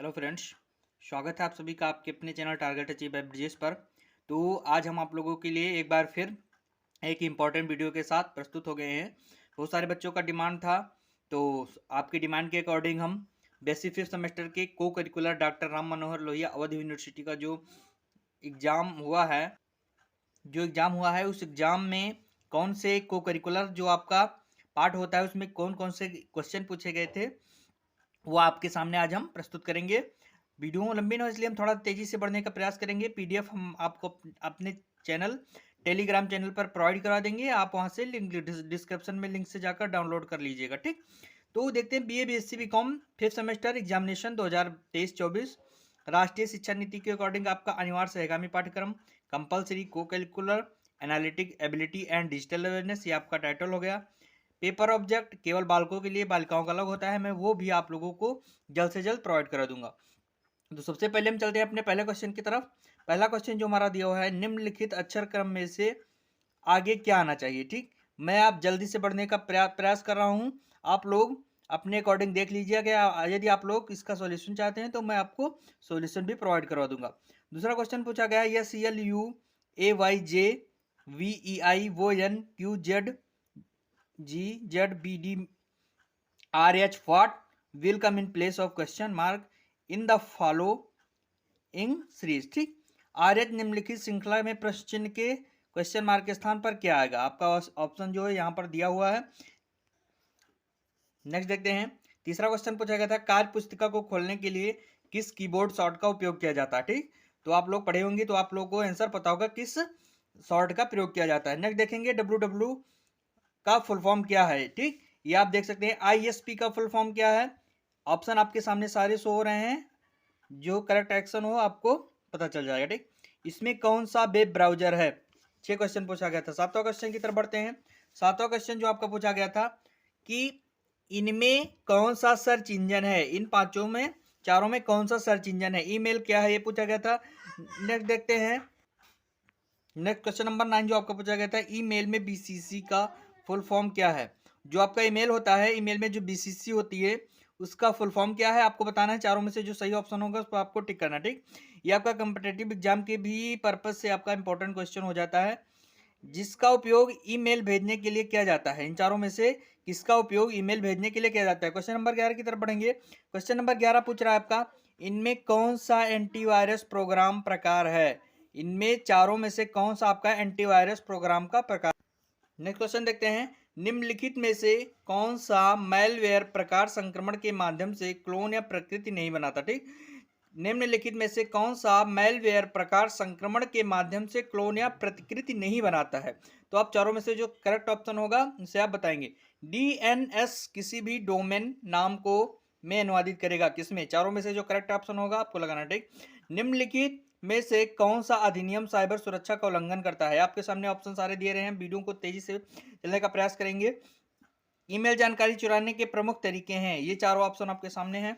Hello friends. स्वागत है आप सभी का आपके अपने channel target achieve by Brijesh पर। तो आज हम आप लोगों के लिए एक बार फिर एक इम्पॉर्टेंट वीडियो के साथ प्रस्तुत हो गए हैं। बहुत सारे बच्चों का डिमांड था, तो आपकी डिमांड के अकॉर्डिंग हम बेसिक फिफ्थ सेमेस्टर के को curricular doctor Ram Manohar Lohia Awadh university का जो एग्ज़ाम हुआ है उस एग्ज़ाम में कौन से को करिकुलर जो आपका पार्ट होता है उसमें कौन कौन से क्वेश्चन पूछे गए थे वो आपके सामने आज हम प्रस्तुत करेंगे। वीडियो लंबी ना हो इसलिए हम थोड़ा तेजी से बढ़ने का प्रयास करेंगे। पीडीएफ हम आपको अपने चैनल टेलीग्राम चैनल पर प्रोवाइड करा देंगे, आप वहां से लिंक डिस्क्रिप्शन में लिंक से जाकर डाउनलोड कर लीजिएगा। ठीक, तो देखते हैं BA BSc BCom fifth semester examination 2023-24 राष्ट्रीय शिक्षा नीति के अकॉर्डिंग आपका अनिवार्य सहगामी पाठ्यक्रम कंपलसरी को cocurricular analytic ability and digital awareness, ये आपका टाइटल हो गया। पेपर ऑब्जेक्ट केवल बालकों के लिए, बालिकाओं का अलग होता है, मैं वो भी आप लोगों को जल्द से जल्द प्रोवाइड करा दूंगा। तो सबसे पहले हम चलते हैं अपने पहले क्वेश्चन की तरफ। पहला क्वेश्चन जो हमारा दिया हुआ है, निम्नलिखित अक्षर क्रम में से आगे क्या आना चाहिए। ठीक, मैं आप जल्दी से बढ़ने का प्रयास कर रहा हूँ, आप लोग अपने अकॉर्डिंग देख लीजिएगा। यदि आप लोग इसका सॉल्यूशन चाहते हैं तो मैं आपको सॉल्यूशन भी प्रोवाइड करवा दूंगा। दूसरा क्वेश्चन पूछा गया है, SCLUAYJVEI what will come in place of question mark in the following series। ठीक, RH निम्नलिखित श्रृंखला में प्रश्न चिन्ह के क्वेश्चन मार्क के स्थान पर क्या आएगा। आपका ऑप्शन जो है यहाँ पर दिया हुआ है। नेक्स्ट देखते हैं, तीसरा क्वेश्चन पूछा गया था, कार्य पुस्तिका को खोलने के लिए किस कीबोर्ड शॉर्ट का उपयोग किया जाता है। ठीक, तो आप लोग पढ़े होंगे तो आप लोगों को आंसर पता होगा किस शॉर्ट का प्रयोग किया जाता है। नेक्स्ट देखेंगे, WW का फुल फॉर्म क्या है। ठीक, ये आप देख सकते हैं। ISP का फुल फॉर्म क्या है। ऑप्शन आपके सामने सारे शो हो रहे हैं, जो करेक्ट एक्शन हो आपको पता चल जाएगा। ठीक, इसमें कौन सा वेब ब्राउजर है। 6 क्वेश्चन पूछा गया था। सातवां क्वेश्चन की तरफ बढ़ते हैं। सातवां क्वेश्चन जो आपका पूछा गया था कि इनमें कौन सा सर्च इंजन है, इन पांचों में चारों में कौन सा सर्च इंजन है। ईमेल क्या है, ये पूछा गया था। नेक्स्ट देखते हैं, नेक्स्ट क्वेश्चन नंबर 9 जो आपका पूछा गया था, ईमेल में BCC का फुल फॉर्म क्या है। जो आपका ईमेल होता है, ईमेल में जो BCC होती है उसका फुल फॉर्म क्या है आपको बताना है। चारों में से जो सही ऑप्शन होगा उस पर आपको टिक करना। ठीक, ये आपका कॉम्पिटिटिव एग्जाम के भी पर्पज से आपका इंपॉर्टेंट क्वेश्चन हो जाता है। जिसका उपयोग ईमेल भेजने के लिए किया जाता है, इन चारों में से किसका उपयोग ईमेल भेजने के लिए किया जाता है। क्वेश्चन नंबर 11 की तरफ बढ़ेंगे। क्वेश्चन नंबर 11 पूछ रहा है आपका, इनमें कौन सा एंटीवायरस प्रोग्राम प्रकार है। इनमें चारों में से कौन सा आपका एंटीवायरस प्रोग्राम का प्रकार। नेक्स्ट क्वेश्चन देखते हैं, निम्नलिखित में से कौन सा मैलवेयर प्रकार संक्रमण के माध्यम से क्लोन या प्रकृति नहीं बनाता। ठीक, निम्नलिखित में से कौन सा मैलवेयर प्रकार संक्रमण के माध्यम से क्लोन या प्रतिकृति नहीं बनाता है। तो आप चारों में से जो करेक्ट ऑप्शन होगा उसे आप बताएंगे। DNS किसी भी डोमेन नाम को में अनुवादित करेगा, किसमें। चारों में से जो करेक्ट ऑप्शन होगा आपको लगाना। ठीक, निम्नलिखित में से कौन सा अधिनियम साइबर सुरक्षा का उल्लंघन करता है। आपके सामने ऑप्शन सारे दिए रहे हैं, वीडियो को तेजी से चलने का प्रयास करेंगे। ईमेल जानकारी चुराने के प्रमुख तरीके हैं, ये चारों ऑप्शन आपके सामने हैं।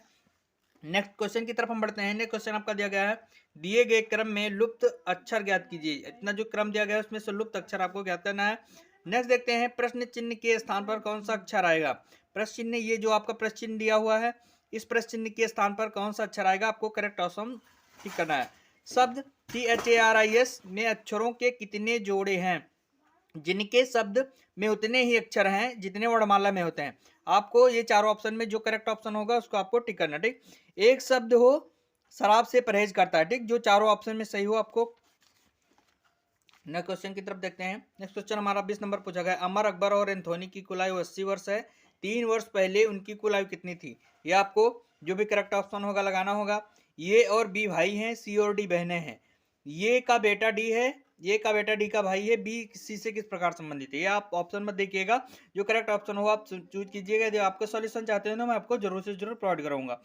नेक्स्ट क्वेश्चन की तरफ हम बढ़ते हैं। नेक्स्ट क्वेश्चन आपका दिया गया है, दिए गए क्रम में लुप्त अक्षर ज्ञात कीजिए। इतना जो क्रम दिया गया है उसमें से लुप्त अक्षर आपको ज्ञात करना है। नेक्स्ट देखते हैं, प्रश्न चिन्ह के स्थान पर कौन सा अक्षर आएगा। प्रश्न चिन्ह, ये जो आपका प्रश्न चिन्ह दिया हुआ है, इस प्रश्न चिन्ह के स्थान पर कौन सा अक्षर आएगा आपको करेक्ट ऑप्शन ठीक करना है। शब्द THARIS में अक्षरों के कितने जोड़े हैं। जिनके शब्द में उतने ही अक्षर हैं जितने वर्णमाला में होते हैं। आपको ये चारों ऑप्शन में जो करेक्ट ऑप्शन होगा उसको आपको टिक करना। ठीक, एक शब्द हो शराब से परहेज करता है। ठीक, जो चारों ऑप्शन में सही हो आपको। नेक्स्ट क्वेश्चन की तरफ देखते हैं। नेक्स्ट क्वेश्चन हमारा 20 नंबर पूछा गया, अमर अकबर और एंथोनी की कुल आयु 80 वर्ष है, 3 वर्ष पहले उनकी कुल आयु कितनी थी। ये आपको जो भी करेक्ट ऑप्शन होगा लगाना होगा। ये और बी भाई हैं, सी और डी बहनें हैं। ये का बेटा डी है, ये का बेटा डी का भाई है, बी सी से किस प्रकार संबंधित है। ये आप ऑप्शन में देखिएगा, जो करेक्ट ऑप्शन हो आप चूज कीजिएगा। यदि आपको सॉल्यूशन चाहते हैं तो मैं आपको जरूर से जरूर प्रोवाइड कराऊंगा।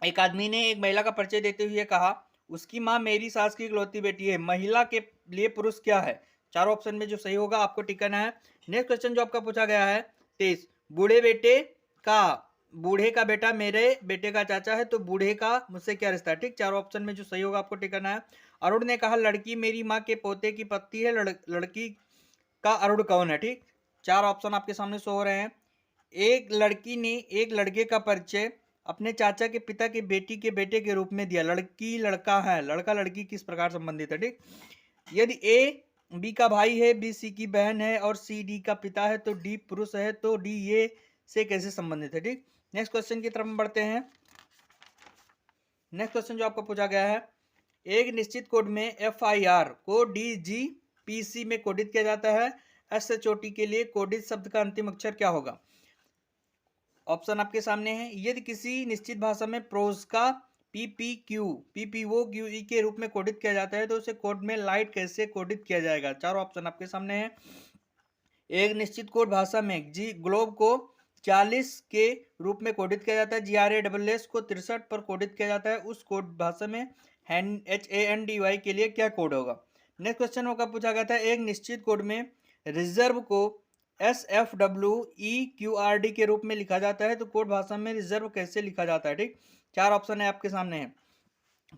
एक आदमी ने एक महिला का परिचय देते हुए कहा, उसकी माँ मेरी सास की इकलौती बेटी है। महिला के लिए पुरुष क्या है। चारों ऑप्शन में जो सही होगा आपको टिक करना है। नेक्स्ट क्वेश्चन जो आपका पूछा गया है 23, बूढ़े का बेटा मेरे बेटे का चाचा है, तो बूढ़े का मुझसे क्या रिश्ता है। ठीक, चारों ऑप्शन में जो सही होगा आपको टिक करना है। अरुण ने कहा, लड़की मेरी माँ के पोते की पत्नी है, लड़की का अरुण कौन है। ठीक, 4 ऑप्शन आपके सामने शो हो रहे हैं। एक लड़की ने एक लड़के का परिचय अपने चाचा के पिता के बेटी के बेटे के रूप में दिया। लड़की लड़का है, लड़का लड़की किस प्रकार संबंधित है, ठीक। यदि ए बी का भाई है, बी सी की बहन है और सी डी का पिता है, तो डी पुरुष है, तो डी ये से कैसे संबंधित है, ठीक। नेक्स्ट क्वेश्चन की तरफ बढ़ते हैं। नेक्स्ट क्वेश्चन जो आपको पूछा गया है, एक निश्चित कोड में FIR को DGPC में कोडित किया जाता है। SHOT के लिए कोडित शब्द का अंतिम अक्षर क्या होगा? ऑप्शन आपके सामने है। यदि किसी निश्चित भाषा में प्रोज का PPOQE के रूप में कोडित किया जाता है, तो उसे कोड में लाइट कैसे कोडित किया जाएगा? चारों ऑप्शन आपके सामने है। एक निश्चित कोड भाषा में ग्लोब को 40 के रूप में कोडित किया जाता है। GRASS को 63 पर कोडित किया जाता है। उस कोड भाषा में HANDY के लिए क्या कोड होगा? नेक्स्ट क्वेश्चन होगा पूछा गया था, एक निश्चित कोड में रिजर्व को SFWEQRD के रूप में लिखा जाता है, तो कोड भाषा में रिजर्व कैसे लिखा जाता है, ठीक। चार ऑप्शन है आपके सामने है।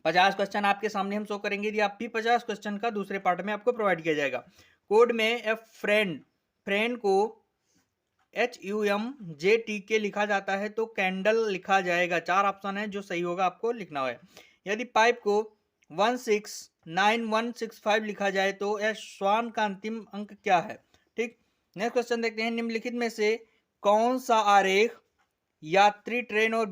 50 क्वेश्चन आपके सामने हम शो करेंगे। यदि आप भी 50 क्वेश्चन का दूसरे पार्ट में आपको प्रोवाइड किया जाएगा। कोड में फ्रेंड को HUMJT के लिखा जाता है, तो कैंडल लिखा जाएगा। चार ऑप्शन है, जो सही होगा आपको लिखना है। यदि पाइप को 169165 लिखा जाए, तो श्वान का अंतिम अंक क्या है, ठीक। नेक्स्ट क्वेश्चन देखते हैं, निम्नलिखित में से कौन सा आरेख यात्री ट्रेन और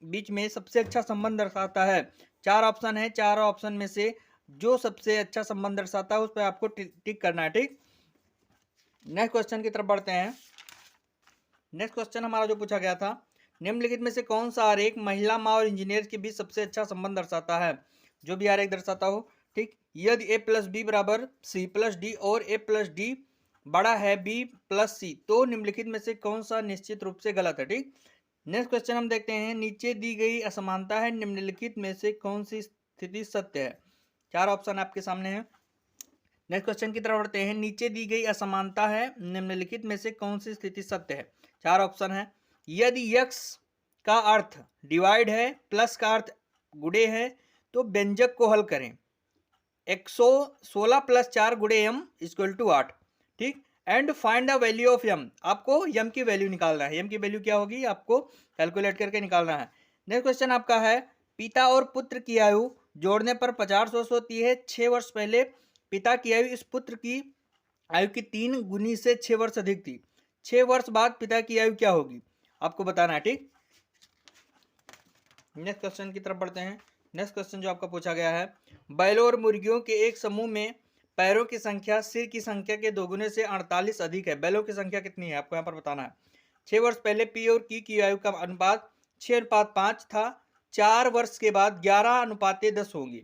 बीच में सबसे अच्छा संबंध दर्शाता है? चार ऑप्शन है, चारों ऑप्शन में से जो सबसे अच्छा संबंध दर्शाता है उस पर आपको टिक करना है, ठीक। नेक्स्ट क्वेश्चन की तरफ बढ़ते हैं। नेक्स्ट क्वेश्चन हमारा जो पूछा गया था, निम्नलिखित में से कौन सा आरेख महिला माँ और इंजीनियर के बीच सबसे अच्छा संबंध दर्शाता है? जो भी आरेख दर्शाता हो, ठीक। यदि A+B बराबर C+D और A+D बड़ा है B+C, तो निम्नलिखित में से कौन सा निश्चित रूप से गलत है, ठीक। नेक्स्ट क्वेश्चन हम देखते हैं, नीचे दी गई असमानता है, निम्नलिखित में से कौन सी स्थिति सत्य है? चार ऑप्शन आपके सामने है। नेक्स्ट क्वेश्चन की तरफ बढ़ते हैं, नीचे दी गई असमानता है, निम्नलिखित में से कौन सी स्थिति सत्य है? चार ऑप्शन है। यदि x का अर्थ डिवाइड है, प्लस का अर्थ गुणे है, तो व्यंजक को हल करें। 116 + 4 × m = 8, ठीक। And find the value of m, आपको m की वैल्यू निकालना है। m की वैल्यू क्या होगी आपको कैलकुलेट करके निकालना है। नेक्स्ट क्वेश्चन आपका है, पिता और पुत्र की आयु जोड़ने पर 50 वर्ष होती है। 6 वर्ष पहले पिता की आयु इस पुत्र की आयु की 3 गुनी से 6 वर्ष अधिक थी। 6 वर्ष बाद पिता की आयु क्या होगी आपको बताना है, ठीक। नेक्स्ट क्वेश्चन की तरफ बढ़ते हैं। नेक्स्ट क्वेश्चन जो आपका पूछा गया है, बैलों और मुर्गियों के एक समूह में पैरों की संख्या सिर की संख्या के दोगुने से 48 अधिक है। बैलों की संख्या कितनी है आपको यहाँ पर बताना है। 6 वर्ष पहले पी और की आयु का अनुपात 6:5 था। 4 वर्ष के बाद 11:10 होगी।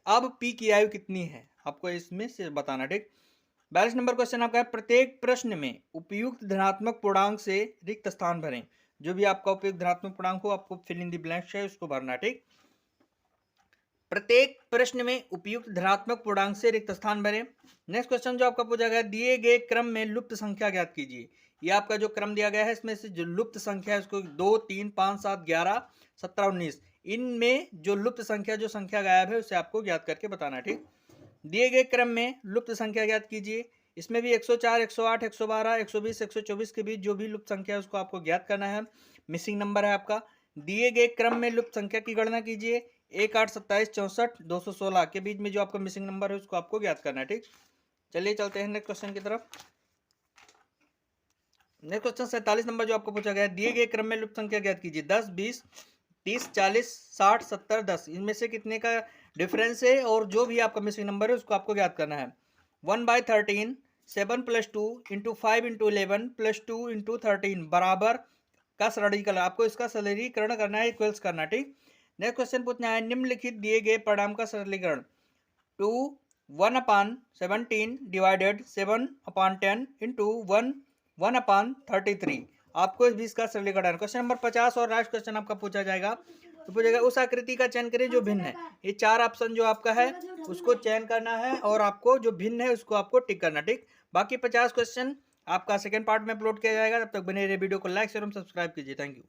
अब पी की आयु कितनी है आपको इसमें से बताना, ठीक। 42 नंबर क्वेश्चन आपका है, प्रत्येक प्रश्न में उपयुक्त धनात्मक पूर्णांक से रिक्त स्थान भरें। जो भी आपका उपयुक्त धनात्मक पूर्णांक हो आपको फिल इन द ब्लैंक्स है उसको भरना, ठीक। प्रत्येक प्रश्न में उपयुक्त धनात्मक पूर्णांक से रिक्त स्थान भरें। नेक्स्ट क्वेश्चन जो आपका पूछा गया, दिए गए क्रम में लुप्त संख्या ज्ञात कीजिए। ये आपका जो क्रम दिया गया है इसमें से जो लुप्त संख्या है उसको 2, 3, 5, 7, 11, 17, 19, इनमें जो लुप्त संख्या जो संख्या गायब है उसे आपको ज्ञात करके बताना, ठीक। दिए गए क्रम में लुप्त संख्या ज्ञात कीजिए। इसमें भी 104, 108, 112, 120, 124 के बीच जो भी लुप्त संख्या है उसको आपको ज्ञात करना है। मिसिंग नंबर है आपका। दिए गए क्रम में लुप्त संख्या की गणना कीजिए। 1, 8, 27, 64, 216 के बीच में जो आपका मिसिंग नंबर है उसको आपको ज्ञात करना है, ठीक। चलिए चलते हैं नेक्स्ट क्वेश्चन की तरफ। नेक्स्ट क्वेश्चन 47 नंबर जो आपको पूछा गया, दिए गए क्रम में लुप्त संख्या ज्ञात कीजिए। 10, 20, 30, 40, 60, 70, 10, इनमें से कितने का डिफरेंस है और जो भी आपका मिसिंग नंबर है उसको आपको ज्ञात करना है। 1/13, 7 + 2 × 5 × 11 + 2 × 13 बराबर का सरलीकरण, आपको इसका सरलीकरण करना है, इक्वल्स करना, ठीक। नेक्स्ट क्वेश्चन पूछना है, निम्नलिखित दिए गए परिणाम का सरलीकरण। 2 1/17 डिवाइडेड 7/10 × 1/33, आपको इस 20 का सरलीकरण। क्वेश्चन नंबर 50 और लास्ट क्वेश्चन आपका पूछा जाएगा, तो पूछेगा उस आकृति का चयन करें जो भिन्न है। ये चार ऑप्शन जो आपका है उसको चयन करना है और आपको जो भिन्न है उसको आपको टिक करना, ठीक। बाकी 50 क्वेश्चन आपका सेकंड पार्ट में अपलोड किया जाएगा। तब तक बने रहिए, वीडियो को लाइक शेयर और सब्सक्राइब कीजिए। Thank you.